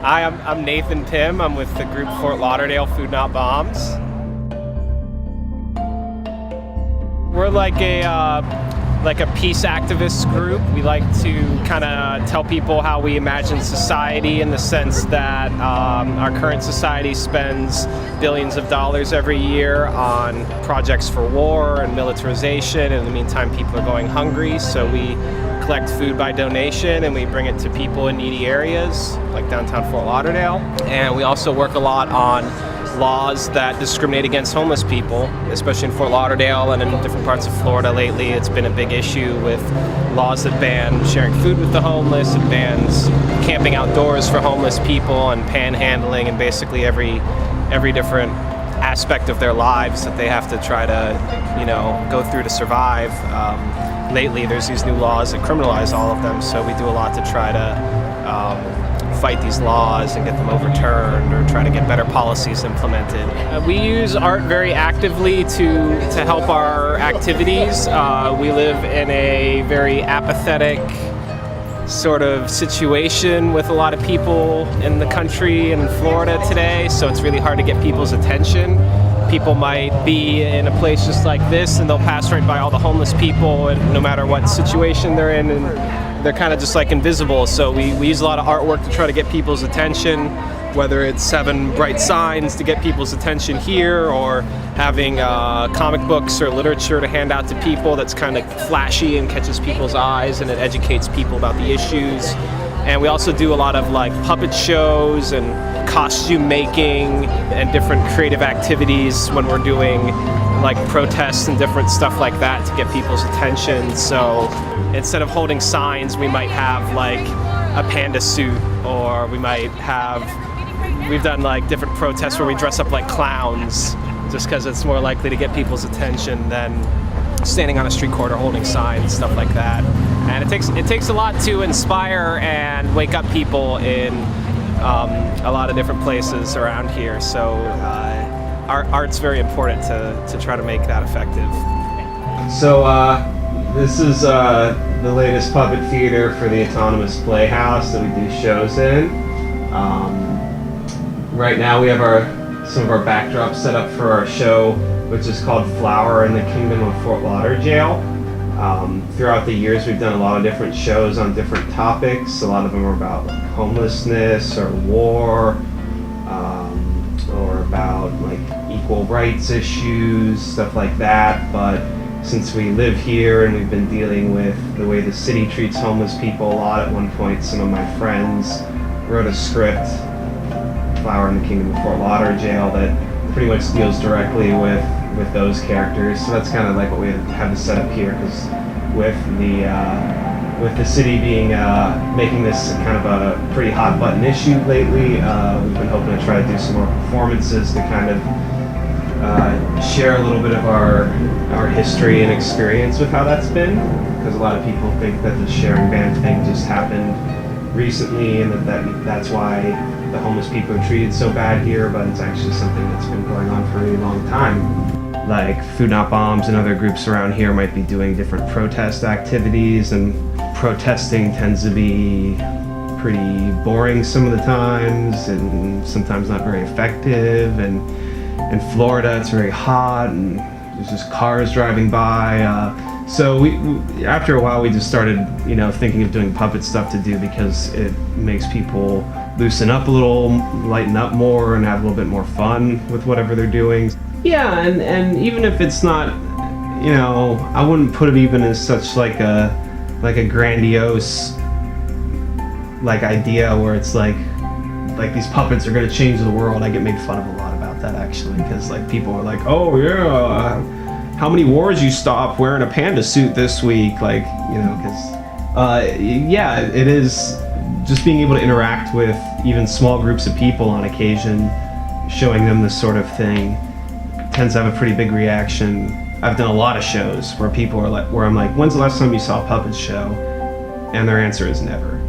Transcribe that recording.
Hi, I'm Nathan Pym. I'm with the group Fort Lauderdale Food Not Bombs. We're like a peace activist group. We like to kind of tell people how we imagine society, in the sense that our current society spends billions of dollars every year on projects for war and militarization. In the meantime, people are going hungry, so we collect food by donation and we bring it to people in needy areas like downtown Fort Lauderdale. And we also work a lot on laws that discriminate against homeless people, especially in Fort Lauderdale and in different parts of Florida lately. It's been a big issue with laws that ban sharing food with the homeless. It bans camping outdoors for homeless people and panhandling, and basically every different aspect of their lives that they have to try to, go through to survive. Lately, there's these new laws that criminalize all of them, so we do a lot to try to fight these laws and get them overturned, or try to get better policies implemented. We use art very actively to help our activities. We live in a very apathetic sort of situation with a lot of people in the country and in Florida today, so it's really hard to get people's attention. People might be in a place just like this and they'll pass right by all the homeless people, and no matter what situation they're in, and they're kind of just like invisible. So we use a lot of artwork to try to get people's attention, whether it's having bright signs to get people's attention here, or having comic books or literature to hand out to people that's kind of flashy and catches people's eyes and it educates people about the issues. And we also do a lot of like puppet shows and costume making and different creative activities when we're doing like protests and different stuff like that to get people's attention. So instead of holding signs, we might have like a panda suit, or we've done like different protests where we dress up like clowns, just because it's more likely to get people's attention than standing on a street corner holding signs, stuff like that. And it takes a lot to inspire and wake up people in a lot of different places around here. So art's very important to try to make that effective. So this is the latest puppet theater for the Autonomous Playhouse that we do shows in. Right now we have some of our backdrops set up for our show, which is called Flower in the Kingdom of Fort Lauderdale. Throughout the years, we've done a lot of different shows on different topics. A lot of them are about like homelessness or war, or about like equal rights issues, stuff like that. But since we live here and we've been dealing with the way the city treats homeless people a lot, at one point some of my friends wrote a script, Flower in the Kingdom of Fort Lauderdale, that pretty much deals directly with those characters. So that's kind of like what we have to set up here, because with the city being making this kind of a pretty hot button issue lately, we've been hoping to try to do some more performances to kind of share a little bit of our history and experience with how that's been, because a lot of people think that the sharing van thing just happened recently and that's why the homeless people are treated so bad here, but it's actually something that's been going on for a really long time. Like Food Not Bombs and other groups around here might be doing different protest activities, and protesting tends to be pretty boring some of the times and sometimes not very effective. And in Florida it's very hot and there's just cars driving by. So we after a while we just started thinking of doing puppet stuff to do, because it makes people loosen up a little, lighten up more, and have a little bit more fun with whatever they're doing. Yeah, and even if it's not, I wouldn't put it even as such like a grandiose like idea where it's like these puppets are going to change the world. I get made fun of a lot about that, actually, because like people are like, oh yeah, how many wars you stopped wearing a panda suit this week, like, because yeah, it is just being able to interact with even small groups of people on occasion, showing them this sort of thing tends to have a pretty big reaction. I've done a lot of shows where people are like, where I'm like, when's the last time you saw a puppet show? And their answer is never.